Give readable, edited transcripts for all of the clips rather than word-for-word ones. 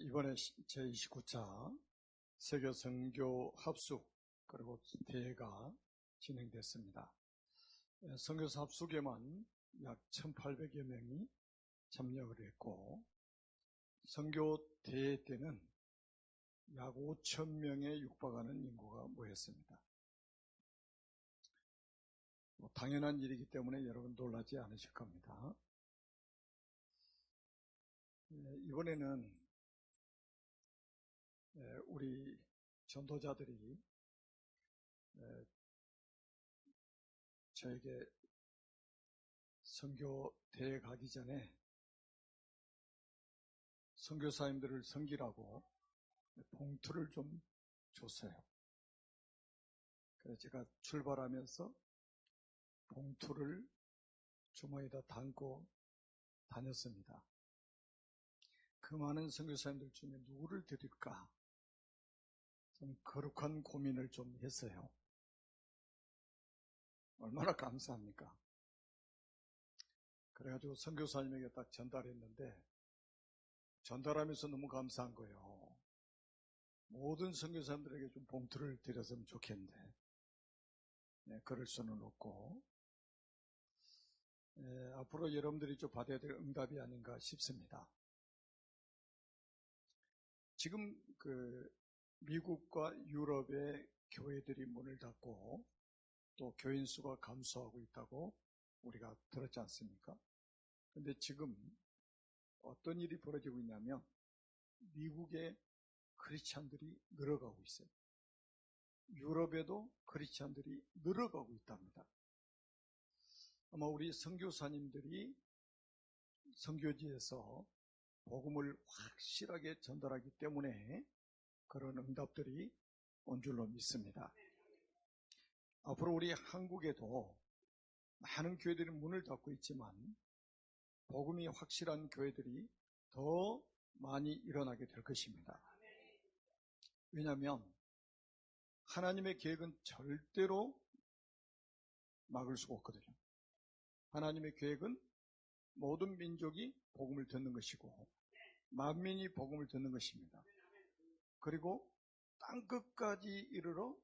이번에 제29차 세계 선교 합숙 그리고 대회가 진행됐습니다. 선교사 합숙에만 약 1,800여 명이 참여를 했고, 선교 대회 때는 약 5,000명에 육박하는 인구가 모였습니다. 당연한 일이기 때문에 여러분 놀라지 않으실 겁니다. 이번에는 우리 전도자들이 저에게 선교 대회 가기 전에 선교사님들을 섬기라고 봉투를 좀 줬어요. 그래서 제가 출발하면서 봉투를 주머니에다 담고 다녔습니다. 그 많은 선교사님들 중에 누구를 드릴까 좀 거룩한 고민을 좀 했어요. 얼마나 감사합니까? 그래가지고 선교사님에게 딱 전달했는데 전달하면서 너무 감사한 거예요. 모든 선교사님들에게 좀 봉투를 드렸으면 좋겠는데 그럴 수는 없고, 앞으로 여러분들이 좀 받아야 될 응답이 아닌가 싶습니다. 지금 미국과 유럽의 교회들이 문을 닫고 또 교인 수가 감소하고 있다고 우리가 들었지 않습니까? 근데 지금 어떤 일이 벌어지고 있냐면 미국의 크리스찬들이 늘어가고 있어요. 유럽에도 크리스찬들이 늘어가고 있답니다. 아마 우리 선교사님들이 선교지에서 복음을 확실하게 전달하기 때문에 그런 응답들이 온 줄로 믿습니다. 앞으로 우리 한국에도 많은 교회들이 문을 닫고 있지만 복음이 확실한 교회들이 더 많이 일어나게 될 것입니다. 왜냐하면 하나님의 계획은 절대로 막을 수가 없거든요. 하나님의 계획은 모든 민족이 복음을 듣는 것이고 만민이 복음을 듣는 것입니다. 그리고 땅끝까지 이르러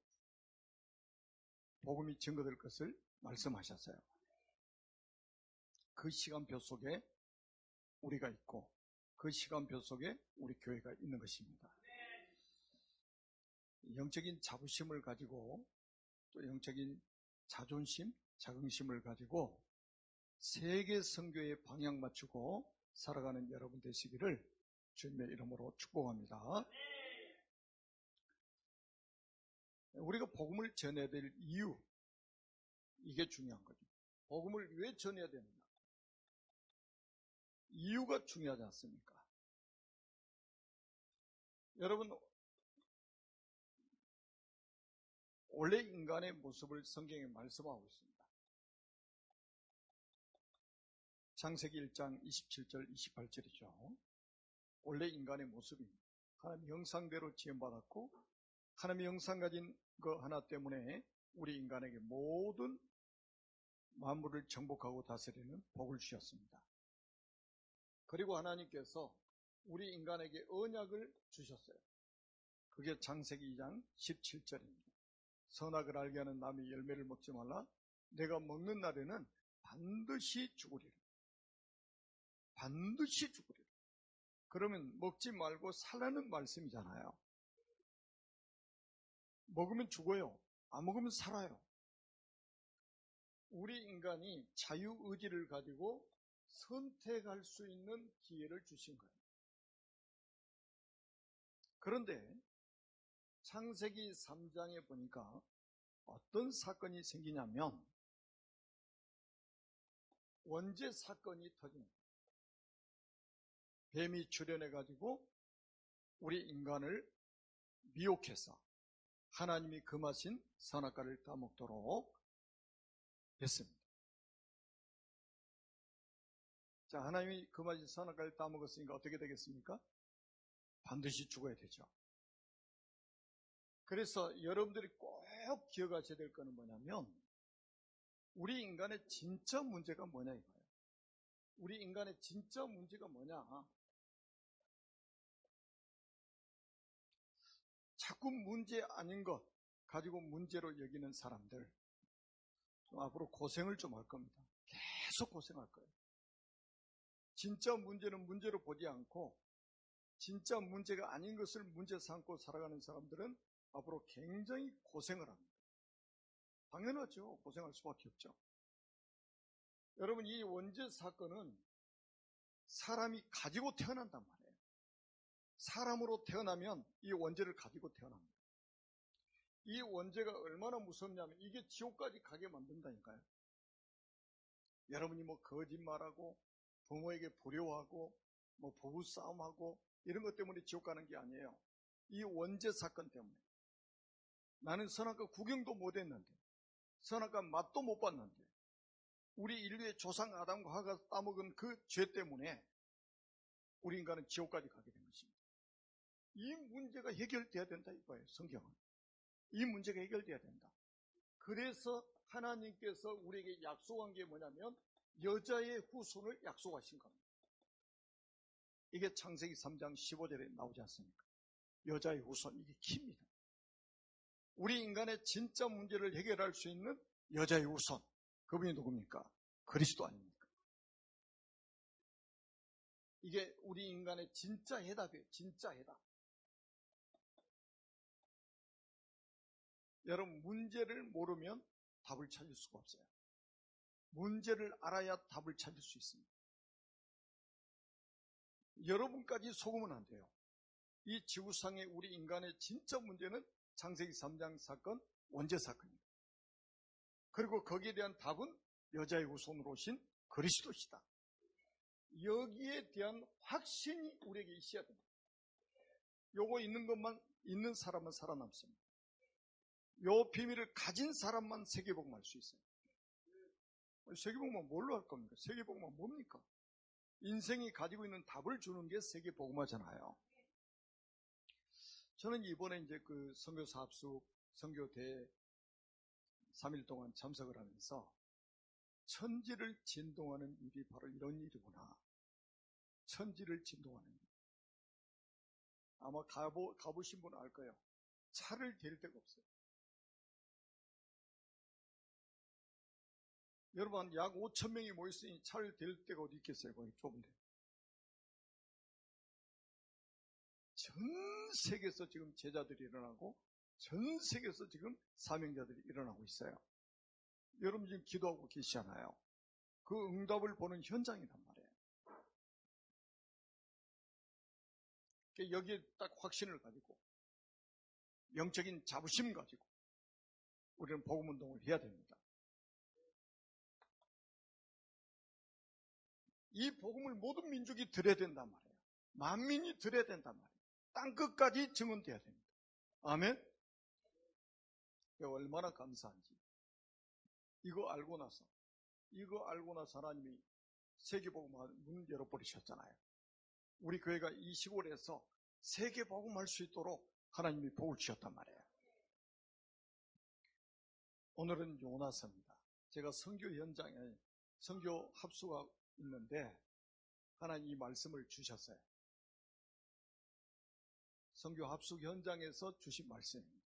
복음이 증거될 것을 말씀하셨어요. 그 시간표 속에 우리가 있고 그 시간표 속에 우리 교회가 있는 것입니다. 영적인 자부심을 가지고 또 영적인 자존심, 자긍심을 가지고 세계 선교에 방향 맞추고 살아가는 여러분 되시기를 주님의 이름으로 축복합니다. 우리가 복음을 전해야 될 이유, 이게 중요한 거죠. 복음을 왜 전해야 되느냐? 이유가 중요하지 않습니까? 여러분, 원래 인간의 모습을 성경에 말씀하고 있습니다. 창세기 1장 27절 28절이죠. 원래 인간의 모습입니다. 하나님의 형상대로 지음받았고 하나님의 형상 가진 그 하나 때문에 우리 인간에게 모든 만물을 정복하고 다스리는 복을 주셨습니다. 그리고 하나님께서 우리 인간에게 언약을 주셨어요. 그게 창세기 2장 17절입니다. 선악을 알게 하는 나무의 열매를 먹지 말라. 내가 먹는 날에는 반드시 죽으리라. 반드시 죽으리라. 그러면 먹지 말고 살라는 말씀이잖아요. 먹으면 죽어요. 안 먹으면 살아요. 우리 인간이 자유의지를 가지고 선택할 수 있는 기회를 주신 거예요. 그런데 창세기 3장에 보니까 어떤 사건이 생기냐면 원죄 사건이 터집니다. 뱀이 출현해가지고 우리 인간을 미혹해서 하나님이 금하신 선악과를 따먹도록 했습니다. 자, 하나님이 금하신 선악과를 따먹었으니까 어떻게 되겠습니까? 반드시 죽어야 되죠. 그래서 여러분들이 꼭 기억하셔야 될 거는 뭐냐면 우리 인간의 진짜 문제가 뭐냐 이거예요. 우리 인간의 진짜 문제가 뭐냐? 자꾸 문제 아닌 것 가지고 문제로 여기는 사람들, 좀 앞으로 고생을 좀 할 겁니다. 계속 고생할 거예요. 진짜 문제는 문제로 보지 않고 진짜 문제가 아닌 것을 문제 삼고 살아가는 사람들은 앞으로 굉장히 고생을 합니다. 당연하죠. 고생할 수밖에 없죠. 여러분, 이 원죄 사건은 사람이 가지고 태어난단 말이에요. 사람으로 태어나면 이 원죄를 가지고 태어납니다. 이 원죄가 얼마나 무섭냐면 이게 지옥까지 가게 만든다니까요. 여러분이 뭐 거짓말하고 부모에게 불효하고 뭐 부부싸움하고 이런 것 때문에 지옥 가는 게 아니에요. 이 원죄 사건 때문에. 나는 선악과 구경도 못 했는데, 선악과 맛도 못 봤는데, 우리 인류의 조상 아담과 하가 따먹은 그 죄 때문에 우리 인간은 지옥까지 가게 된 것입니다. 이 문제가 해결돼야 된다 이거예요. 성경은. 이 문제가 해결돼야 된다. 그래서 하나님께서 우리에게 약속한 게 뭐냐면 여자의 후손을 약속하신 겁니다. 이게 창세기 3장 15절에 나오지 않습니까? 여자의 후손, 이게 키입니다. 우리 인간의 진짜 문제를 해결할 수 있는 여자의 후손, 그분이 누굽니까? 그리스도 아닙니까? 이게 우리 인간의 진짜 해답이에요. 진짜 해답. 여러분, 문제를 모르면 답을 찾을 수가 없어요. 문제를 알아야 답을 찾을 수 있습니다. 여러분까지 속으면 안 돼요. 이 지구상의 우리 인간의 진짜 문제는 창세기 3장 사건, 원죄 사건입니다. 그리고 거기에 대한 답은 여자의 후손으로 오신 그리스도시다. 여기에 대한 확신이 우리에게 있어야 됩니다. 요거 있는 것만 있는 사람은 살아남습니다. 요 비밀을 가진 사람만 세계복음할 수 있어요. 세계복음은 뭘로 할 겁니까? 세계복음은 뭡니까? 인생이 가지고 있는 답을 주는 게 세계복음화잖아요. 저는 이번에 이제 그 선교사 합숙, 선교대회 3일 동안 참석을 하면서 천지를 진동하는 일이 바로 이런 일이구나. 천지를 진동하는 일. 아마 가보신 분은 알 거예요. 차를 댈 데가 없어요. 여러분, 약 5,000명이 모였으니 차를 댈 데가 어디 있겠어요? 거기 좁은데. 전 세계에서 지금 제자들이 일어나고 전 세계에서 지금 사명자들이 일어나고 있어요. 여러분 지금 기도하고 계시잖아요. 그 응답을 보는 현장이란 말이에요. 여기에 딱 확신을 가지고 영적인 자부심 가지고 우리는 복음운동을 해야 됩니다. 이 복음을 모든 민족이 들어야 된단 말이에요. 만민이 들어야 된단 말이에요. 땅끝까지 증언돼야 됩니다. 아멘? 얼마나 감사한지. 이거 알고 나서 하나님이 세계복음 문 열어버리셨잖아요. 우리 교회가 이 시골에서 세계복음할 수 있도록 하나님이 복을 주셨단 말이에요. 오늘은 요나서입니다. 제가 선교 현장에 선교 합수가 있는데 하나님 이 말씀을 주셨어요. 선교 합숙 현장에서 주신 말씀입니다.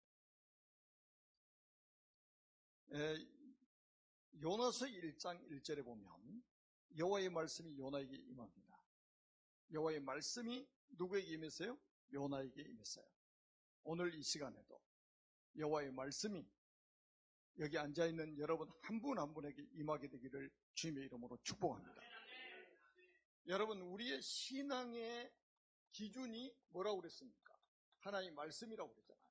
요나서 1장 1절에 보면 여호와의 말씀이 요나에게 임합니다. 여호와의 말씀이 누구에게 임했어요? 요나에게 임했어요. 오늘 이 시간에도 여호와의 말씀이 여기 앉아있는 여러분 한 분 한 분에게 임하게 되기를 주님의 이름으로 축복합니다. 여러분, 우리의 신앙의 기준이 뭐라고 그랬습니까? 하나님 말씀이라고 그랬잖아요.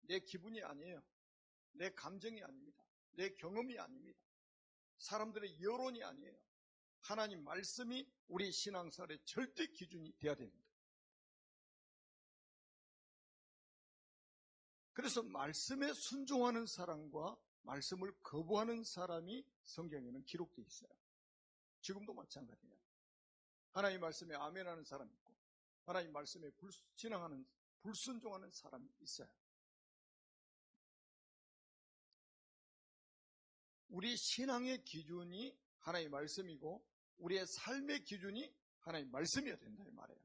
내 기분이 아니에요. 내 감정이 아닙니다. 내 경험이 아닙니다. 사람들의 여론이 아니에요. 하나님 말씀이 우리 신앙생활의 절대 기준이 되어야 됩니다. 그래서 말씀에 순종하는 사람과 말씀을 거부하는 사람이 성경에는 기록되어 있어요. 지금도 마찬가지예요. 하나님 말씀에 아멘하는 사람이 있고 하나님 말씀에 불순종하는 사람이 있어요. 우리 신앙의 기준이 하나님 말씀이고 우리의 삶의 기준이 하나님 말씀이어야 된다 이 말이에요.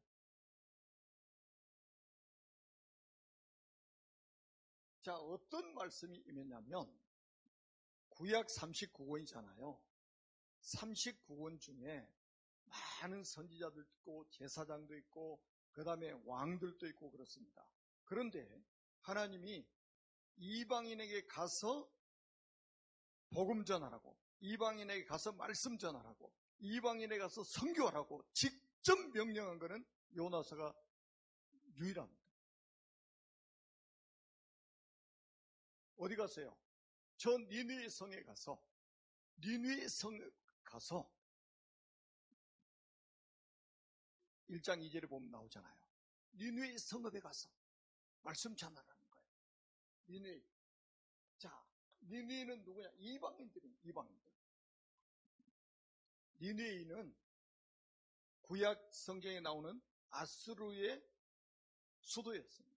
자, 어떤 말씀이 임했냐면 구약 39권이잖아요. 39권 중에 많은 선지자들도 있고 제사장도 있고 그 다음에 왕들도 있고 그렇습니다. 그런데 하나님이 이방인에게 가서 복음 전하라고, 이방인에게 가서 말씀 전하라고, 이방인에게 가서 선교하라고 직접 명령한 것은 요나서가 유일합니다. 어디 갔어요? 저 니느웨 성에 가서 1장 2절에 보면 나오잖아요. 니느웨 성읍에 가서 말씀 전하라는 거예요. 니느웨. 자, 니느웨는 누구냐? 이방인들입니다. 이방인들. 니느웨는 구약 성경에 나오는 아수르의 수도였습니다.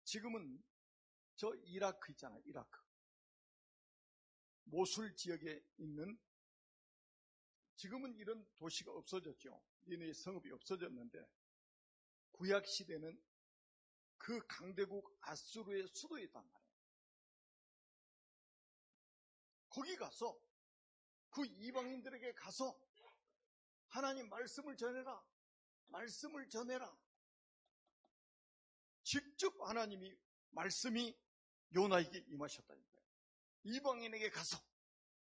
지금은 저 이라크 있잖아요. 이라크. 모술 지역에 있는, 지금은 이런 도시가 없어졌죠. 니느웨 성읍이 없어졌는데 구약 시대는 그 강대국 아수르의 수도였단 말이에요. 거기 가서 그 이방인들에게 가서 하나님 말씀을 전해라. 말씀을 전해라. 직접 하나님이 말씀이 요나에게 임하셨다니까요. 이방인에게 가서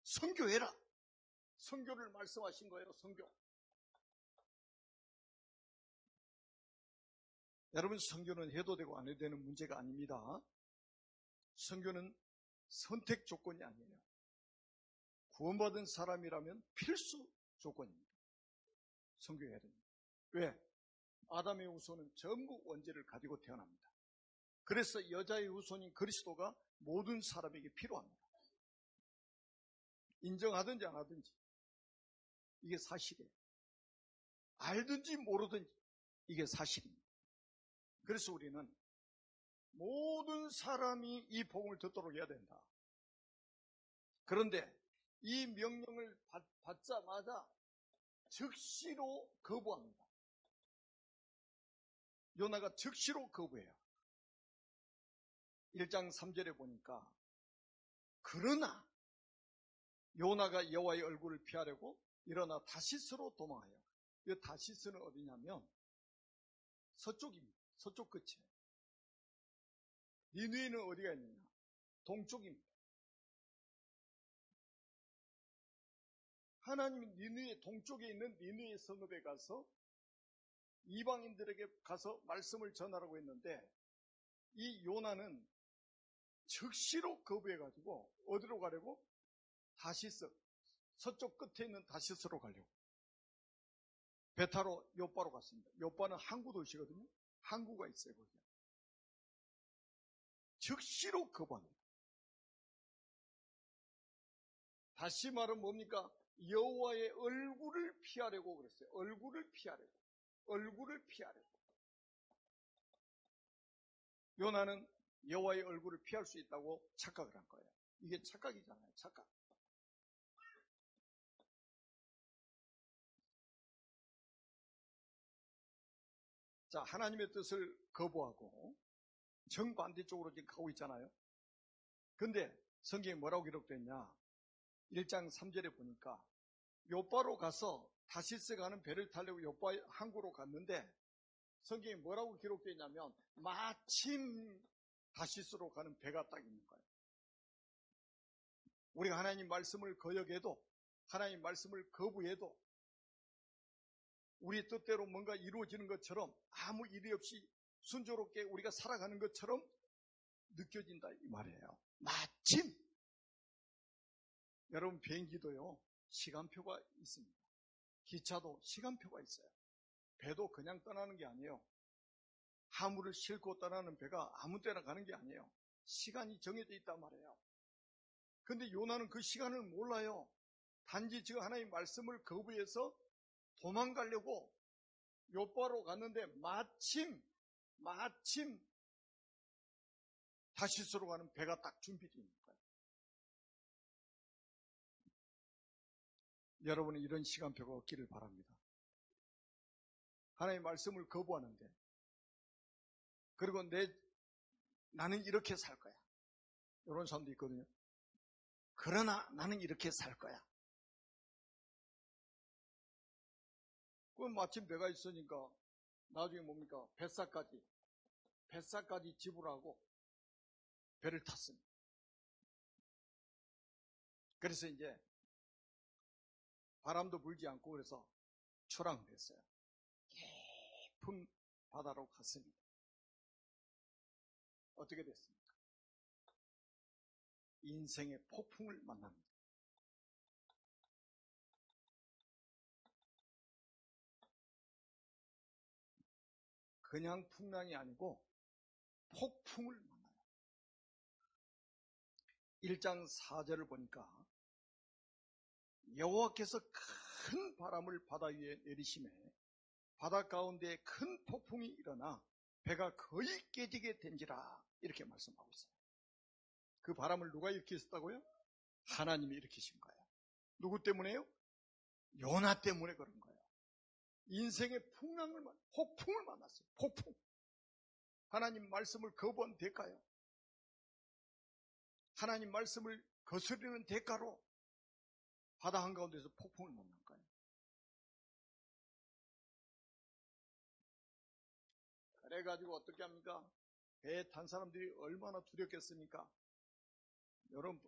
선교해라. 선교를 말씀하신 거예요. 선교. 여러분, 선교는 해도 되고 안 해도 되는 문제가 아닙니다. 선교는 선택 조건이 아니에요. 구원받은 사람이라면 필수 조건입니다. 선교해야 됩니다. 왜? 아담의 후손은 전부 원죄를 가지고 태어납니다. 그래서 여자의 후손인 그리스도가 모든 사람에게 필요합니다. 인정하든지 안 하든지 이게 사실이에요. 알든지 모르든지 이게 사실입니다. 그래서 우리는 모든 사람이 이 복음을 듣도록 해야 된다. 그런데 이 명령을 받자마자 즉시로 거부합니다. 요나가 즉시로 거부해요. 1장 3절에 보니까 그러나 요나가 여호와의 얼굴을 피하려고 일어나 다시스로 도망해요. 이 다시스는 어디냐면 서쪽입니다. 서쪽 끝이에요. 니느웨는 어디가 있느냐? 동쪽입니다. 하나님이 니느웨 동쪽에 있는 니느웨 성읍에 가서 이방인들에게 가서 말씀을 전하라고 했는데 이 요나는 즉시로 거부해가지고 어디로 가려고? 다시스, 서쪽 끝에 있는 다시스로 가려고 배 타러 요빠로 갔습니다. 요빠는 항구 도시거든요. 항구가 있어요. 거기. 즉시로 거부합니다. 다시 말은 뭡니까? 여호와의 얼굴을 피하려고 그랬어요. 얼굴을 피하려고. 얼굴을 피하려고. 요나는 여호와의 얼굴을 피할 수 있다고 착각을 한 거예요. 이게 착각이잖아요. 착각. 자, 하나님의 뜻을 거부하고 정반대쪽으로 지금 가고 있잖아요. 근데 성경에 뭐라고 기록됐냐? 1장 3절에 보니까 요빠로 가서 다시스 가는 배를 타려고 요빠 항구로 갔는데 성경에 뭐라고 기록되어 있냐면 마침 다시스로 가는 배가 딱 있는 거예요. 우리가 하나님 말씀을 거역해도, 하나님 말씀을 거부해도 우리 뜻대로 뭔가 이루어지는 것처럼 아무 일이 없이 순조롭게 우리가 살아가는 것처럼 느껴진다 이 말이에요. 마침. 여러분, 비행기도요 시간표가 있습니다. 기차도 시간표가 있어요. 배도 그냥 떠나는 게 아니에요. 화물을 싣고 떠나는 배가 아무 때나 가는 게 아니에요. 시간이 정해져 있단 말이에요. 근데 요나는 그 시간을 몰라요. 단지 지금 하나님 말씀을 거부해서 도망가려고 요빠로 갔는데 마침 다시스로 가는 배가 딱 준비되어 있는 거예요. 여러분은 이런 시간표가 없기를 바랍니다. 하나님의 말씀을 거부하는데, 그리고 나는 이렇게 살 거야. 이런 사람도 있거든요. 그러나 나는 이렇게 살 거야. 그건 마침 배가 있으니까 나중에 뭡니까? 뱃사까지 지불하고 배를 탔습니다. 그래서 이제 바람도 불지 않고 그래서 출항됐어요. 깊은 바다로 갔습니다. 어떻게 됐습니까? 인생의 폭풍을 만납니다. 그냥 풍랑이 아니고 폭풍을 만나요. 1장 4절을 보니까 여호와께서 큰 바람을 바다 위에 내리시매 바다 가운데 큰 폭풍이 일어나 배가 거의 깨지게 된지라 이렇게 말씀하고 있어요. 그 바람을 누가 일으켰다고요? 하나님이 일으키신 거예요. 누구 때문에요? 요나 때문에 그런 거예요. 인생의 폭풍을 만났어요. 폭풍. 하나님 말씀을 거부한 대가요. 하나님 말씀을 거스르는 대가로 바다 한가운데서 폭풍을 만난 거예요. 그래가지고 어떻게 합니까? 배에 탄 사람들이 얼마나 두렵겠습니까? 여러분,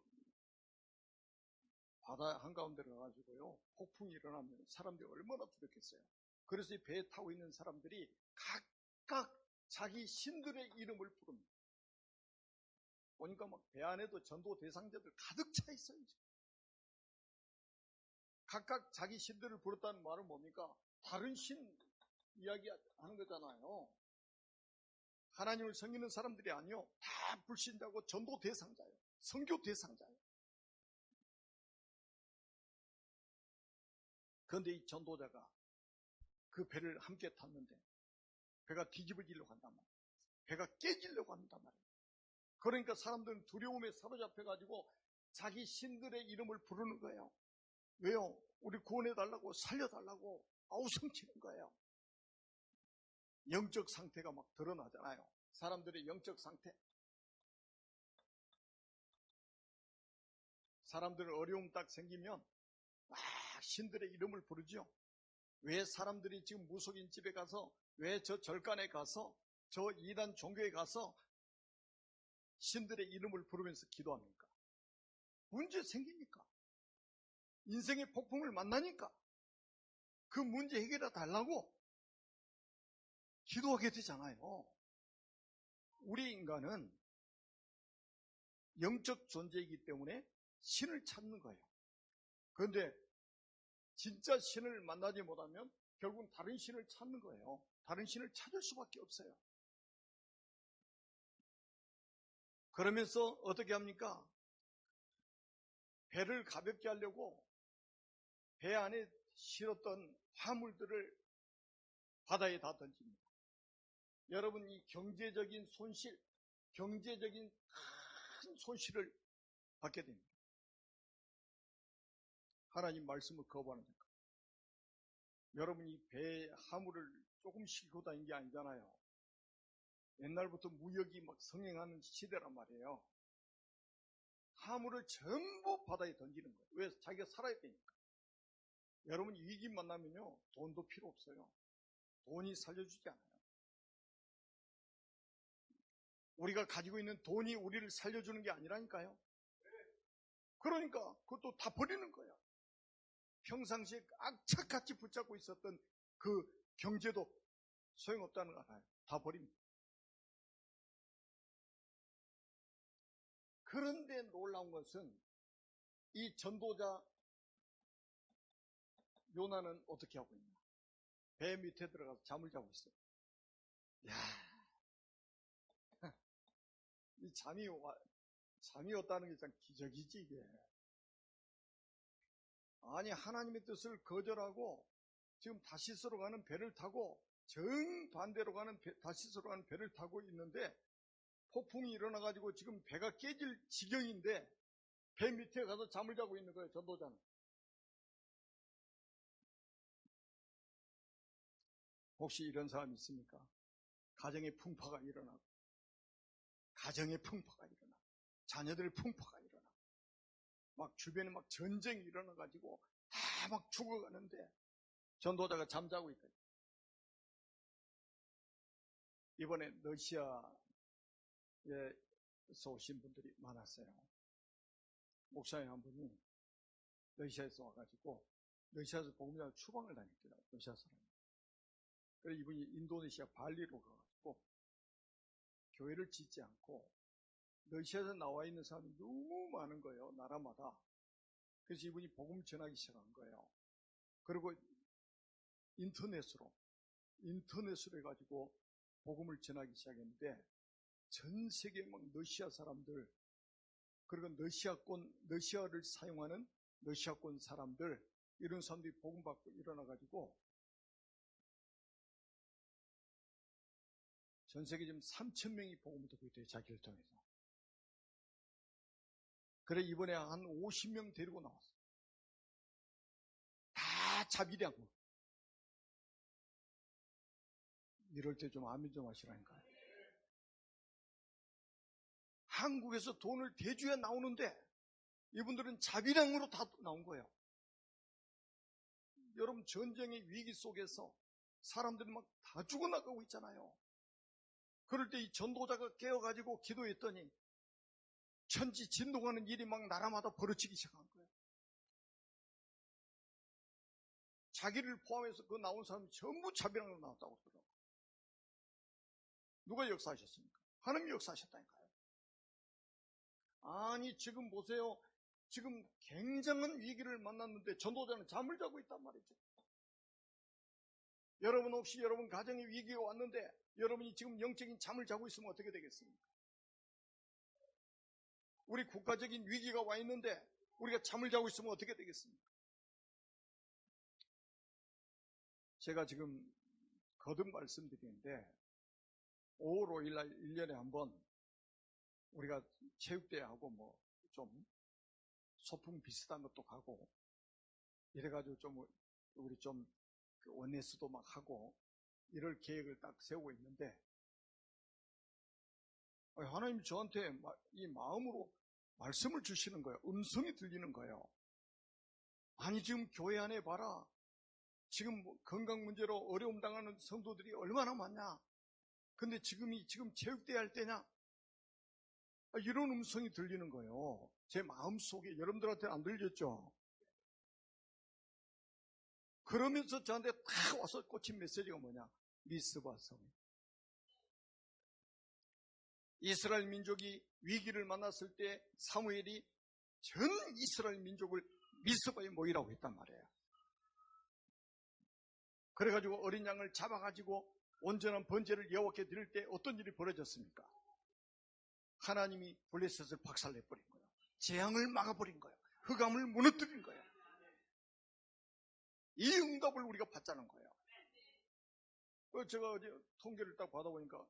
바다 한가운데로 가가지고요, 폭풍이 일어나면 사람들이 얼마나 두렵겠어요. 그래서 이 배에 타고 있는 사람들이 각각 자기 신들의 이름을 부릅니다. 보니까 막 배 안에도 전도 대상자들 가득 차 있어요. 각각 자기 신들을 부르다는 말은 뭡니까? 다른 신 이야기하는 거잖아요. 하나님을 섬기는 사람들이 아니요, 다 불신자고 전도 대상자예요. 선교 대상자예요. 그런데 이 전도자가 그 배를 함께 탔는데 배가 뒤집어지려고 한단 말이에요. 배가 깨지려고 한단 말이에요. 그러니까 사람들은 두려움에 사로잡혀가지고 자기 신들의 이름을 부르는 거예요. 왜요? 우리 구원해달라고, 살려달라고 아우성치는 거예요. 영적 상태가 막 드러나잖아요. 사람들의 영적 상태. 사람들은 어려움 딱 생기면 막 신들의 이름을 부르죠. 왜 사람들이 지금 무속인 집에 가서, 왜 저 절간에 가서, 저 이단 종교에 가서 신들의 이름을 부르면서 기도합니까? 문제 생기니까. 인생의 폭풍을 만나니까 그 문제 해결해 달라고 기도하게 되잖아요. 우리 인간은 영적 존재이기 때문에 신을 찾는 거예요. 그런데 진짜 신을 만나지 못하면 결국은 다른 신을 찾는 거예요. 다른 신을 찾을 수밖에 없어요. 그러면서 어떻게 합니까? 배를 가볍게 하려고 배 안에 실었던 화물들을 바다에 다 던집니다. 여러분, 이 경제적인 손실, 경제적인 큰 손실을 받게 됩니다. 하나님 말씀을 거부하는 거예요. 여러분이 배에 화물을 조금 싣고 다니는 게 아니잖아요. 옛날부터 무역이 막 성행하는 시대란 말이에요. 화물을 전부 바다에 던지는 거예요. 왜? 자기가 살아야 되니까. 여러분, 위기 만나면요, 돈도 필요 없어요. 돈이 살려주지 않아요. 우리가 가지고 있는 돈이 우리를 살려주는 게 아니라니까요. 그러니까 그것도 다 버리는 거야. 평상시에 악착같이 붙잡고 있었던 그 경제도 소용없다는 거 알아요. 다 버립니다. 그런데 놀라운 것은 이 전도자 요나는 어떻게 하고 있냐? 배 밑에 들어가서 잠을 자고 있어요. 야, 이 잠이 왔다는 게 참 기적이지 이게. 아니, 하나님의 뜻을 거절하고 지금 다시스로 가는 배를 타고 정반대로 가는 다시스로 가는 배를 타고 있는데 폭풍이 일어나가지고 지금 배가 깨질 지경인데 배 밑에 가서 잠을 자고 있는 거예요, 전도자는. 혹시 이런 사람 있습니까? 가정에 풍파가 일어나고 가정의 풍파가 일어나, 자녀들의 풍파가 일어나, 막 주변에 막 전쟁이 일어나가지고 다 막 죽어가는데 전도자가 잠자고 있다. 이번에 러시아에서 오신 분들이 많았어요. 목사님 한 분이 러시아에서 와가지고 러시아에서 복음자 추방을 다녔더라고요. 러시아 사람이. 그래서 이분이 인도네시아 발리로 가가지고 교회를 짓지 않고 러시아에서 나와 있는 사람이 너무 많은 거예요. 나라마다. 그래서 이분이 복음 전하기 시작한 거예요. 그리고 인터넷으로 해가지고 복음을 전하기 시작했는데 전 세계 막 러시아 사람들, 그리고 러시아를 사용하는 러시아권 사람들, 이런 사람들이 복음 받고 일어나가지고 전 세계 지금 3,000명이 복음을 듣고 있대요. 자기를 통해서. 그래 이번에 한 50명 데리고 나왔어요. 다 자비량으로. 이럴 때 좀 아멘 좀 하시라니까요. 한국에서 돈을 대줘야 나오는데 이분들은 자비량으로 다 나온 거예요. 여러분 전쟁의 위기 속에서 사람들이 막 다 죽어나가고 있잖아요. 그럴 때 이 전도자가 깨어가지고 기도했더니 천지 진동하는 일이 막 나라마다 벌어지기 시작한 거예요. 자기를 포함해서 그 나온 사람이 전부 자비량으로 나왔다고 그러더라고요. 누가 역사하셨습니까? 하나님이 역사하셨다니까요. 아니 지금 보세요. 지금 굉장한 위기를 만났는데 전도자는 잠을 자고 있단 말이죠. 여러분 없이 여러분 가정에 위기가 왔는데 여러분이 지금 영적인 잠을 자고 있으면 어떻게 되겠습니까? 우리 국가적인 위기가 와 있는데 우리가 잠을 자고 있으면 어떻게 되겠습니까? 제가 지금 거듭 말씀드리는데 5월 5일 날 1년에 한번 우리가 체육대회하고 뭐 좀 소풍 비슷한 것도 가고 이래가지고 좀 우리 좀 원내스도 막 하고 이럴 계획을 딱 세우고 있는데 하나님이 저한테 이 마음으로 말씀을 주시는 거예요. 음성이 들리는 거예요. 아니 지금 교회 안에 봐라. 지금 건강 문제로 어려움 당하는 성도들이 얼마나 많냐. 근데 지금 체육대회 할 때냐? 이런 음성이 들리는 거예요. 제 마음속에. 여러분들한테는 안 들렸죠? 그러면서 저한테 딱 와서 꽂힌 메시지가 뭐냐? 미스바 성. 이스라엘 민족이 위기를 만났을 때 사무엘이 전 이스라엘 민족을 미스바에 모이라고 했단 말이에요. 그래가지고 어린 양을 잡아가지고 온전한 번제를 여호와께 드릴 때 어떤 일이 벌어졌습니까? 하나님이 블레셋을 박살내버린 거예요. 재앙을 막아버린 거예요. 흑암을 무너뜨린 거예요. 이 응답을 우리가 받자는 거예요. 제가 어제 통계를 딱 받아보니까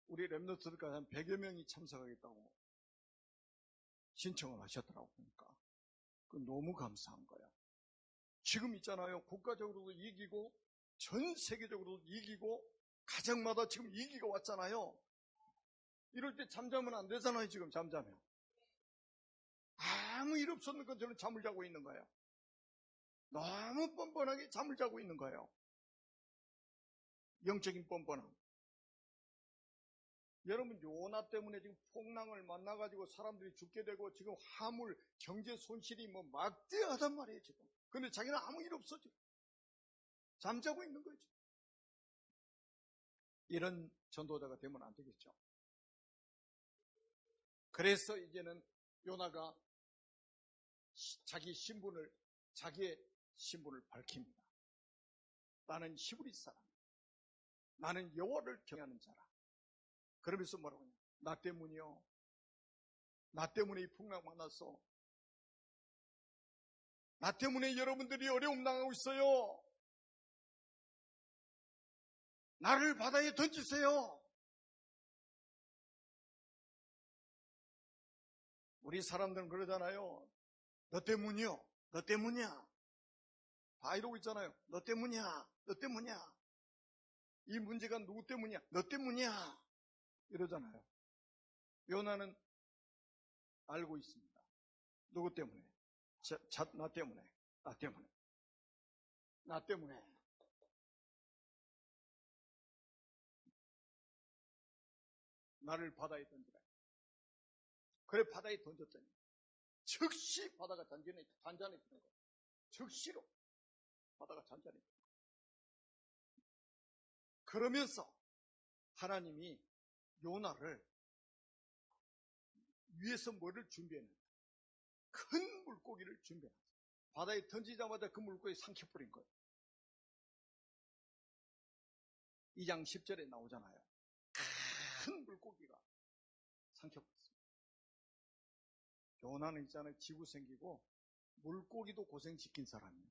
우리 랩너트들까지 한 100여 명이 참석하겠다고 신청을 하셨더라고. 보니까 너무 감사한 거예요. 지금 있잖아요. 국가적으로도 이기고 전 세계적으로도 이기고 가정마다 지금 위기가 왔잖아요. 이럴 때 잠자면 안 되잖아요. 지금 잠자면 아무 일 없었는 것처럼 잠을 자고 있는 거예요. 너무 뻔뻔하게 잠을 자고 있는 거예요. 영적인 뻔뻔함. 여러분 요나 때문에 지금 풍랑을 만나가지고 사람들이 죽게 되고 지금 화물 경제 손실이 뭐 막대하단 말이에요 지금. 근데 자기는 아무 일 없어 지금. 잠자고 있는 거죠. 이런 전도자가 되면 안 되겠죠. 그래서 이제는 요나가 자기의 신분을 밝힙니다. 나는 히브리 사람, 나는 여호와를 경외하는 자라. 그러면서 뭐라고 하냐? 나 때문이요. 나 때문에 이 풍랑 만났어. 나 때문에 여러분들이 어려움 당하고 있어요. 나를 바다에 던지세요. 우리 사람들은 그러잖아요. 너 때문이요. 너 때문이야. 다 이러고 있잖아요. 너 때문이야. 너 때문이야. 이 문제가 누구 때문이야? 너 때문이야. 이러잖아요. 요나는 알고 있습니다. 누구 때문에? 나 때문에. 나 때문에. 나를 바다에 던지라. 그래 바다에 던졌더니 즉시 바다가 잔잔해지는 거예요. 즉시로 바다가 잔잔해지는 거예요. 그러면서 하나님이 요나를 위에서 뭐를 준비했는가? 큰 물고기를 준비했어요. 바다에 던지자마자 그 물고기 삼켜버린 거예요. 2장 10절에 나오잖아요. 큰 물고기가 삼켜버렸습니다. 요나는 있잖아요. 지구 생기고 물고기도 고생시킨 사람이에요.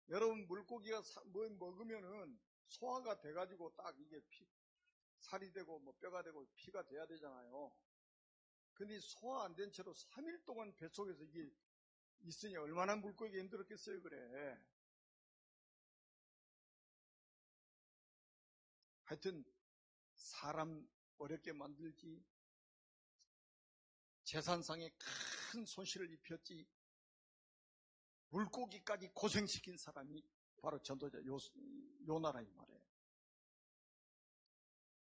여러분 물고기가 뭐 먹으면은 소화가 돼가지고 딱 이게 살이 되고 뭐 뼈가 되고 피가 돼야 되잖아요. 근데 소화 안 된 채로 3일 동안 뱃속에서 이게 있으니 얼마나 물고기가 힘들었겠어요. 그래. 하여튼 사람 어렵게 만들지, 재산상에 큰 손실을 입혔지, 물고기까지 고생시킨 사람이 바로 전도자 요나라 이 말이에요.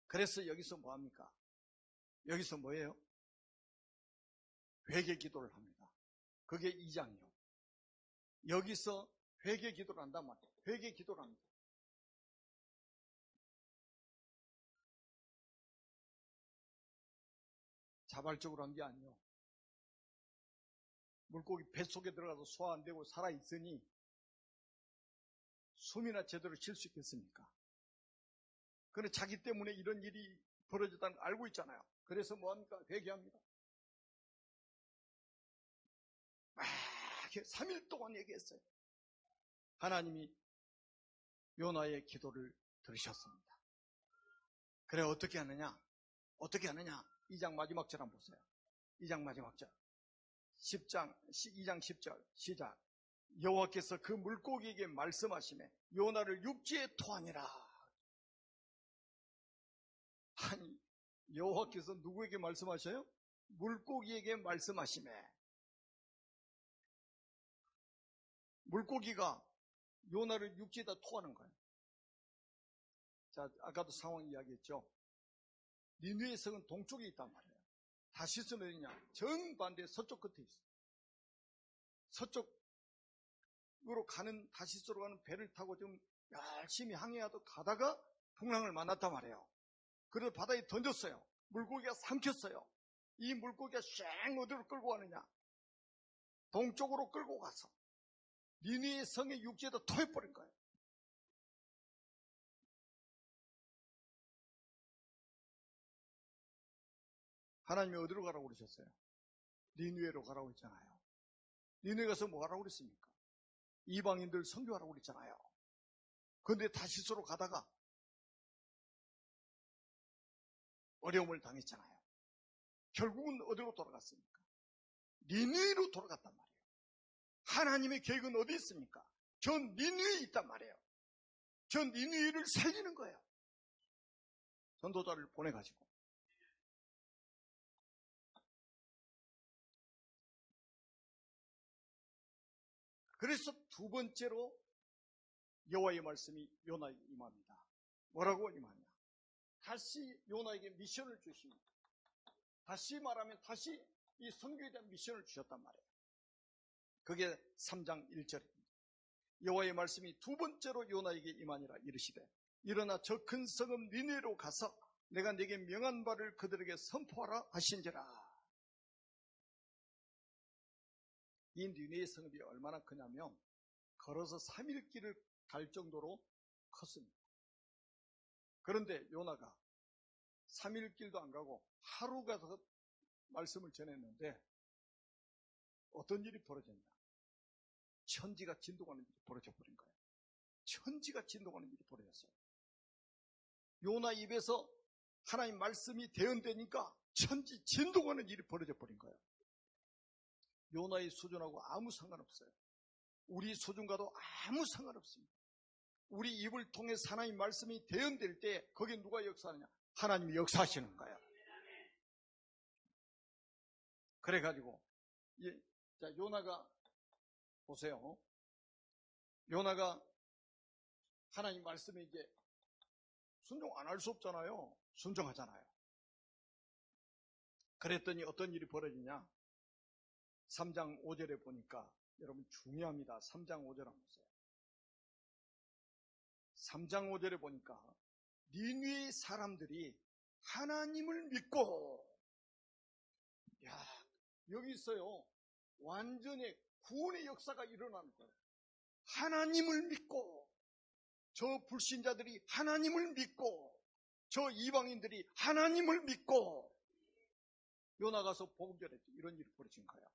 그래서 여기서 뭐합니까? 여기서 뭐예요? 회개 기도를 합니다. 그게 2장이요. 여기서 회개 기도를 한단 말이에요. 회개 기도를 합니다. 자발적으로 한 게 아니에요. 물고기 뱃속에 들어가서 소화 안 되고 살아있으니 숨이나 제대로 쉴 수 있겠습니까? 그런데 자기 때문에 이런 일이 벌어졌다는 걸 알고 있잖아요. 그래서 뭐합니까? 회개합니다. 3일 동안 얘기했어요. 하나님이 요나의 기도를 들으셨습니다. 그래 어떻게 하느냐? 2장 마지막 절 한번 보세요. 2장 마지막 절. 2장 10절 시작. 여호와께서 그 물고기에게 말씀하시매 요나를 육지에 토하니라. 아니 여호와께서 누구에게 말씀하셔요? 물고기에게 말씀하시매. 물고기가 요나를 육지에다 토하는 거예요. 자, 아까도 상황 이야기했죠. 니느웨 성은 동쪽에 있단 말이에요. 다시스는 어디냐? 정반대 서쪽 끝에 있어요. 서쪽으로 가는, 다시스로 가는 배를 타고 좀 열심히 항해하다 가다가 풍랑을 만났단 말이에요. 그래서 바다에 던졌어요. 물고기가 삼켰어요. 이 물고기가 쉥 어디로 끌고 가느냐? 동쪽으로 끌고 가서 니느웨 성의 육지에다 토해버린 거예요. 하나님이 어디로 가라고 그러셨어요? 니느웨로 가라고 했잖아요. 니느웨 가서 뭐 하라고 그랬습니까? 이방인들 선교하라고 그랬잖아요. 그런데 다시스로 가다가 어려움을 당했잖아요. 결국은 어디로 돌아갔습니까? 니느웨로 돌아갔단 말이에요. 하나님의 계획은 어디 있습니까? 저 니느웨에 있단 말이에요. 저 니느웨를 살리는 거예요. 전도자를 보내가지고. 그래서 두 번째로 여호와의 말씀이 요나에게 임합니다. 뭐라고 임하냐? 다시 요나에게 미션을 주십니다. 다시 말하면 다시 이 선교에 대한 미션을 주셨단 말이에요. 그게 3장 1절입니다. 여호와의 말씀이 두 번째로 요나에게 임하니라 이르시되 일어나 저 큰 성읍 니느웨로 가서 내가 네게 명한 바를 그들에게 선포하라 하신지라. 이 니느웨 성읍이 얼마나 크냐면 걸어서 3일 길을 갈 정도로 컸습니다. 그런데 요나가 3일 길도 안 가고 하루 가서 말씀을 전했는데 어떤 일이 벌어졌냐? 천지가 진동하는 일이 벌어져 버린 거예요. 천지가 진동하는 일이 벌어졌어요. 요나 입에서 하나님 말씀이 대언되니까 천지 진동하는 일이 벌어져 버린 거예요. 요나의 수준하고 아무 상관없어요. 우리 수준과도 아무 상관없습니다. 우리 입을 통해 하나님 말씀이 대언될 때 거기에 누가 역사하느냐? 하나님이 역사하시는 거예요. 그래가지고 자, 요나가 보세요. 요나가 하나님 말씀에 이제 순종 안 할 수 없잖아요. 순종하잖아요. 그랬더니 어떤 일이 벌어지냐? 3장 5절에 보니까 여러분 중요합니다. 3장 5절 한번 보세요. 3장 5절에 보니까 니느웨 사람들이 하나님을 믿고, 야, 여기 있어요. 완전히 구원의 역사가 일어나는 거예요. 하나님을 믿고, 저 불신자들이 하나님을 믿고, 저 이방인들이 하나님을 믿고, 요나 가서 복음 전했죠. 이런 일이 벌어진 거예요.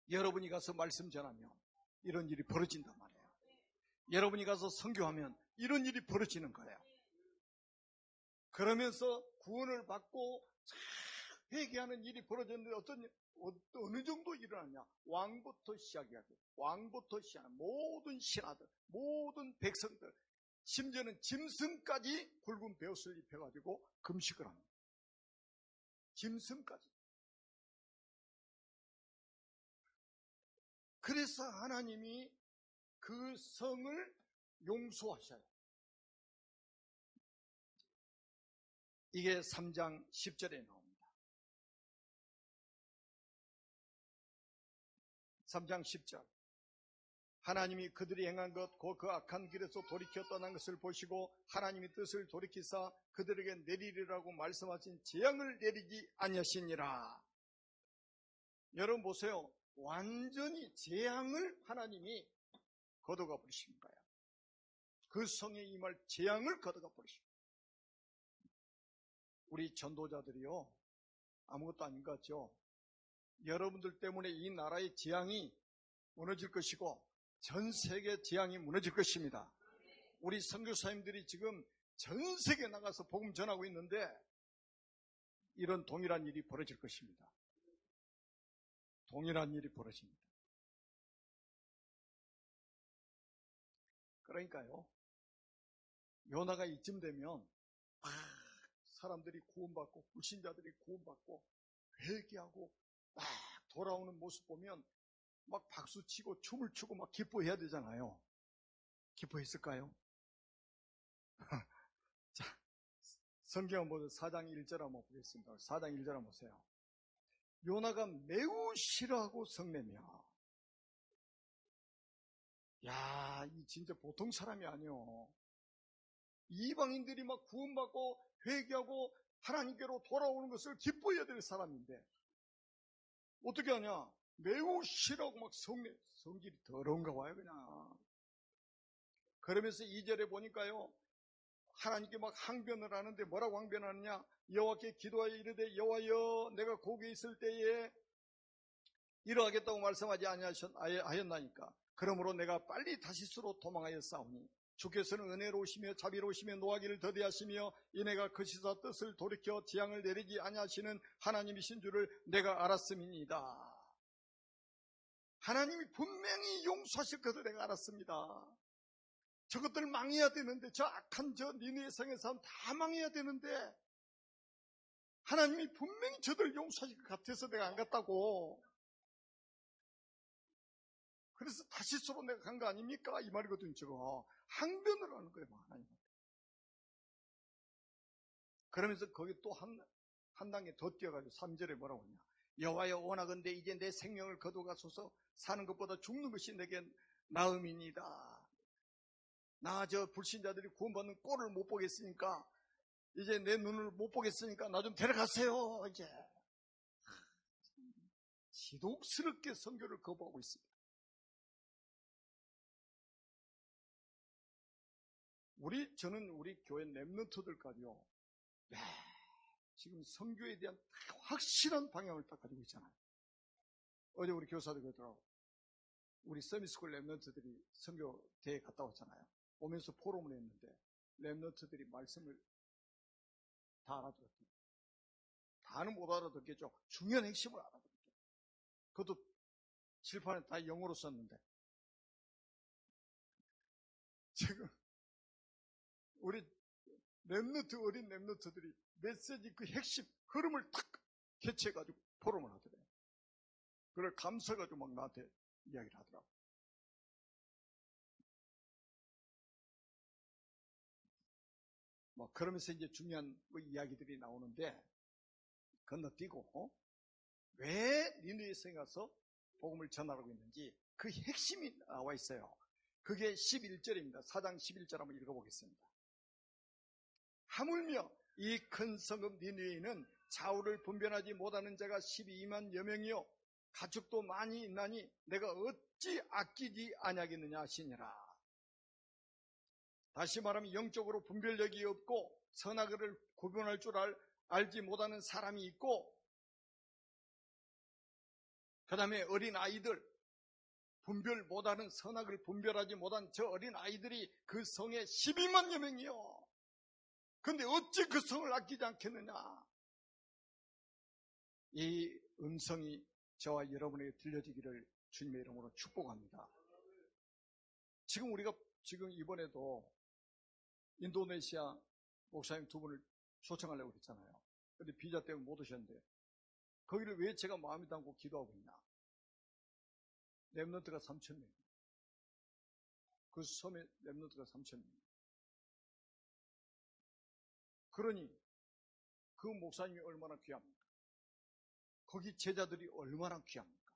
여러분이 가서 말씀 전하면 이런 일이 벌어진단 말이에요. 여러분이 가서 선교하면 이런 일이 벌어지는 거예요. 그러면서 구원을 받고 회개하는 일이 벌어졌는데 어느 정도 일어났냐? 왕부터 시작해가지고 왕부터 시작하는 모든 신하들, 모든 백성들, 심지어는 짐승까지 굵은 베옷을 입혀가지고 금식을 합니다. 짐승까지. 그래서 하나님이 그 성을 용서하셔요. 이게 3장 10절에 나옵니다. 3장 10절. 하나님이 그들이 행한 것, 곧 그 악한 길에서 돌이켜 떠난 것을 보시고 하나님이 뜻을 돌이키사 그들에게 내리리라고 말씀하신 재앙을 내리지 아니하시니라. 여러분 보세요. 완전히 재앙을 하나님이 걷어가 버리신 거예요. 그 성에 임할 재앙을 걷어가 버리신 거예요. 우리 전도자들이요, 아무것도 아닌 것 같죠? 여러분들 때문에 이 나라의 재앙이 무너질 것이고 전 세계 재앙이 무너질 것입니다. 우리 선교사님들이 지금 전 세계에 나가서 복음 전하고 있는데 이런 동일한 일이 벌어질 것입니다. 동일한 일이 벌어집니다. 그러니까요, 요나가 이쯤 되면 사람들이 구원받고 불신자들이 구원받고 회개하고 막 돌아오는 모습 보면 막 박수치고 춤을 추고 막 기뻐해야 되잖아요. 기뻐했을까요? 자, 성경 한번 4장 1절 한번 보겠습니다. 4장 1절 한번 보세요. 요나가 매우 싫어하고 성내며, 야, 이 진짜 보통 사람이 아니요. 이방인들이 막 구원받고 회개하고 하나님께로 돌아오는 것을 기뻐해야 될 사람인데 어떻게 하냐? 매우 싫어하고 막 성질이 더러운가 봐요, 그냥. 그러면서 2절에 보니까요, 하나님께 막 항변을 하는데 뭐라고 항변하느냐? 여호와께 기도하여 이르되 여호와여, 내가 고국에 있을 때에 이러하겠다고 말씀하지 아니하였나니까. 그러므로 내가 빨리 다시스로 도망하여 싸우니 주께서는 은혜로우시며 자비로우시며 노하기를 더디하시며 이내가 거시사 뜻을 돌이켜 재앙을 내리지 아니하시는 하나님이신 줄을 내가 알았음이니이다. 하나님이 분명히 용서하실 것을 내가 알았습니다. 저것들 망해야 되는데, 저 악한 저 니느웨 성의 사람 다 망해야 되는데 하나님이 분명히 저들 용서하실 것 같아서 내가 안 갔다고. 그래서 다시스로 내가 간 거 아닙니까? 이 말이거든요. 저거 항변을 하는 거예요, 하나님한테. 그러면서 거기 또 한 단계 더 뛰어가지고 3절에 뭐라고 하냐? 여호와여, 원하건대 이제 내 생명을 거두가소서. 사는 것보다 죽는 것이 내게 나음이니이다. 나 저 불신자들이 구원받는 꼴을 못 보겠으니까, 이제 내 눈을 못 보겠으니까 나 좀 데려가세요. 이제 지독스럽게 선교를 거부하고 있습니다. 저는 우리 교회 랩런트들까지요, 지금 선교에 대한 확실한 방향을 딱 가지고 있잖아요. 어제 우리 교사들 그러더라고. 우리 서미스쿨 랩런트들이 선교대회 갔다 왔잖아요. 오면서 포럼을 했는데 랩런트들이 말씀을 다 알아들었대요. 다는 못 알아듣겠죠. 중요한 핵심을 알아듣겠죠. 그것도 칠판에 다 영어로 썼는데 지금 우리 어린 랩런트들이 메시지 그 핵심 흐름을 딱 개최해가지고 포럼을 하더래요. 그걸 감사해가지고 막 나한테 이야기를 하더라고. 뭐 그러면서 이제 중요한 뭐 이야기들이 나오는데 건너뛰고 왜 니느웨 성에 가서 복음을 전하라고 했는지 그 핵심이 나와 있어요. 그게 11절입니다. 4장 11절 한번 읽어보겠습니다. 하물며 이 큰 성읍 니느웨에는 좌우를 분별하지 못하는 자가 12만여 명이요 가축도 많이 있나니 내가 어찌 아끼지 아니하겠느냐 하시니라. 다시 말하면 영적으로 분별력이 없고 선악을 구분할 줄 알지 못하는 사람이 있고, 그 다음에 어린 아이들, 분별 못하는, 선악을 분별하지 못한 저 어린 아이들이 그 성에 12만여 명이요. 그런데 어찌 그 성을 아끼지 않겠느냐. 이 음성이 저와 여러분에게 들려지기를 주님의 이름으로 축복합니다. 지금 우리가 이번에도 인도네시아 목사님 2분을 초청하려고 그랬잖아요. 그런데 비자 때문에 못 오셨는데 거기를 왜 제가 마음에 담고 기도하고 있나? 렘넌트가 3,000명. 그 섬에 렘넌트가 3,000명. 그러니 그 목사님이 얼마나 귀합니까? 거기 제자들이 얼마나 귀합니까?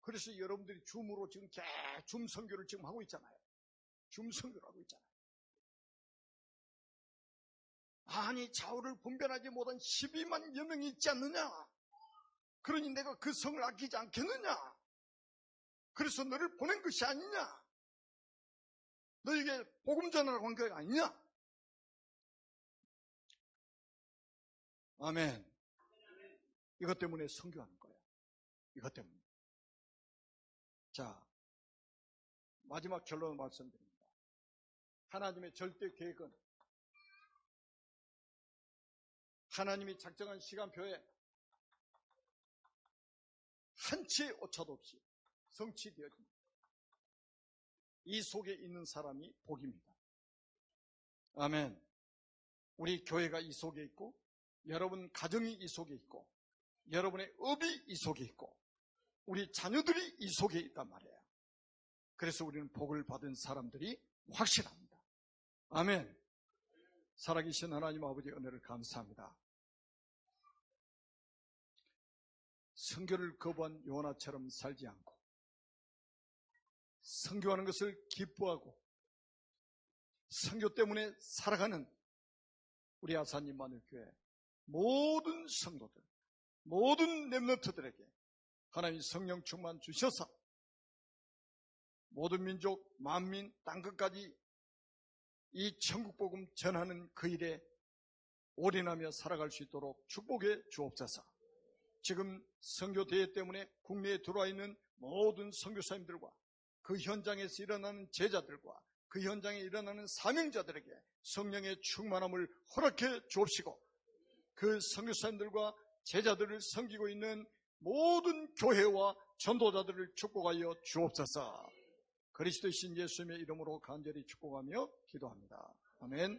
그래서 여러분들이 줌으로 지금 줌 선교를 지금 하고 있잖아요. 줌 선교를 하고 있잖아요. 아니, 좌우를 분별하지 못한 12만여 명이 있지 않느냐? 그러니 내가 그 성을 아끼지 않겠느냐? 그래서 너를 보낸 것이 아니냐? 너에게 복음 전하라고 한 게 아니냐? 아멘. 이것 때문에 선교하는 거예요. 이것 때문에. 자, 마지막 결론을 말씀드립니다. 하나님의 절대 계획은 하나님이 작정한 시간표에 한치의 오차도 없이 성취되어집니다. 이 속에 있는 사람이 복입니다. 아멘. 우리 교회가 이 속에 있고, 여러분 가정이 이 속에 있고, 여러분의 업이 이 속에 있고, 우리 자녀들이 이 속에 있단 말이에요. 그래서 우리는 복을 받은 사람들이 확실합니다. 아멘. 살아계신 하나님 아버지 은혜를 감사합니다. 선교를 거부한 요나처럼 살지 않고 선교하는 것을 기뻐하고 선교 때문에 살아가는 우리 아사님 만일교회 모든 성도들, 모든 렘넌트들에게 하나님 성령 충만 주셔서 모든 민족, 만민, 땅끝까지 이 천국복음 전하는 그 일에 올인하며 살아갈 수 있도록 축복해 주옵소서. 지금 선교대회 때문에 국내에 들어와 있는 모든 선교사님들과 그 현장에서 일어나는 제자들과 그 현장에 일어나는 사명자들에게 성령의 충만함을 허락해 주옵시고, 그 선교사님들과 제자들을 섬기고 있는 모든 교회와 전도자들을 축복하여 주옵소서. 그리스도의 신 예수님의 이름으로 간절히 축복하며 기도합니다. 아멘.